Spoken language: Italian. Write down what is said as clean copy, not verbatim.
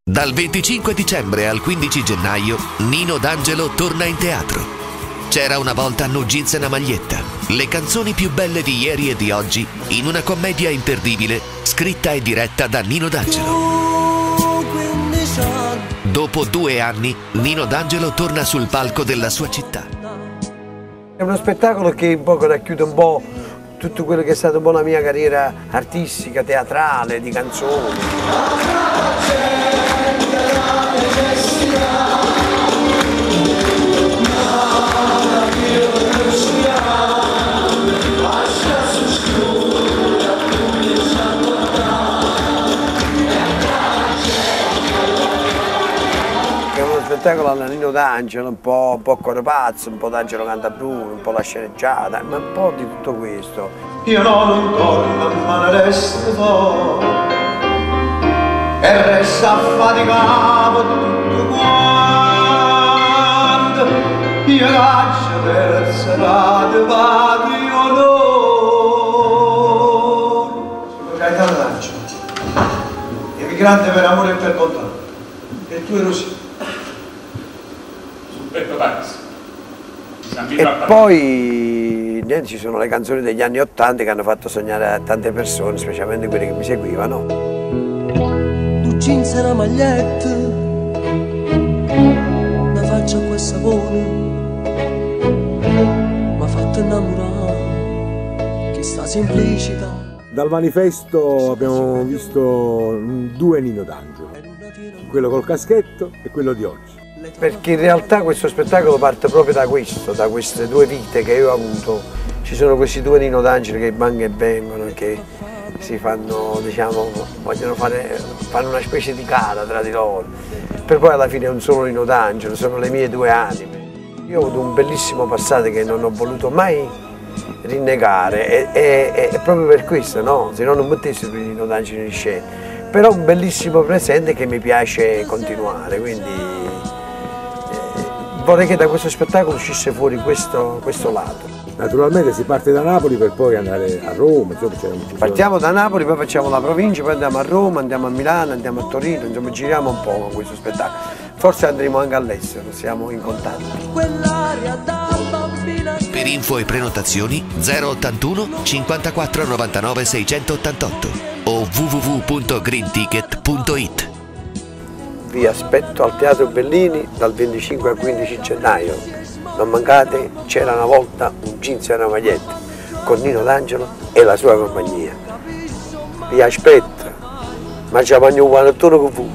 Dal 25 dicembre al 15 gennaio, Nino D'Angelo torna in teatro. C'era una volta No jeans e una maglietta. Le canzoni più belle di ieri e di oggi in una commedia imperdibile scritta e diretta da Nino D'Angelo. Dopo 2 anni, Nino D'Angelo torna sul palco della sua città. È uno spettacolo che un po' racchiude un po' tutto quello che è stata un po' la mia carriera artistica, teatrale, di canzoni. Spettacolo alla Nino D'Angelo, un po' Cuore Pazzo, un po' D'Angelo Cantabruno, un po' la sceneggiata, ma un po' di tutto questo. Io non torno ma ne resto e resta affaticato tutto quanto. Io lascio per serate vaghi onori. Sono Gaetano D'Angelo, emigrante per amore e per bontà. E tu eri Rosì. E poi ci sono le canzoni degli anni '80 che hanno fatto sognare a tante persone, specialmente quelle che mi seguivano. Tu jeans e una maglietta, una faccia a quel sapone, mi ha fatto innamorare, che sta semplicità. Dal manifesto abbiamo visto 2 Nino D'Angelo, quello col caschetto e quello di oggi. Perché in realtà questo spettacolo parte proprio da questo, da queste 2 vite che io ho avuto. Ci sono questi 2 Nino D'Angelo che vanno e vengono, che si fanno, diciamo, fanno una specie di gara tra di loro. Per poi alla fine è un solo Nino D'Angelo, sono le mie 2 anime. Io ho avuto un bellissimo passato che non ho voluto mai rinnegare e proprio per questo, no? Se no non mettessi più Nino D'Angelo in scena. Però un bellissimo presente che mi piace continuare, quindi vorrei che da questo spettacolo uscisse fuori questo lato. Naturalmente si parte da Napoli per poi andare a Roma. Partiamo da Napoli, poi facciamo la provincia, poi andiamo a Roma, andiamo a Milano, andiamo a Torino, insomma giriamo un po' con questo spettacolo. Forse andremo anche all'estero, siamo in contatto. Per info e prenotazioni 081 54 99 688 o www.greenticket.it. Vi aspetto al Teatro Bellini dal 25 al 15 gennaio. Non mancate, c'era una volta un jeans e una maglietta con Nino D'Angelo e la sua compagnia. Vi aspetto, ma ci mangio un panettone con fu.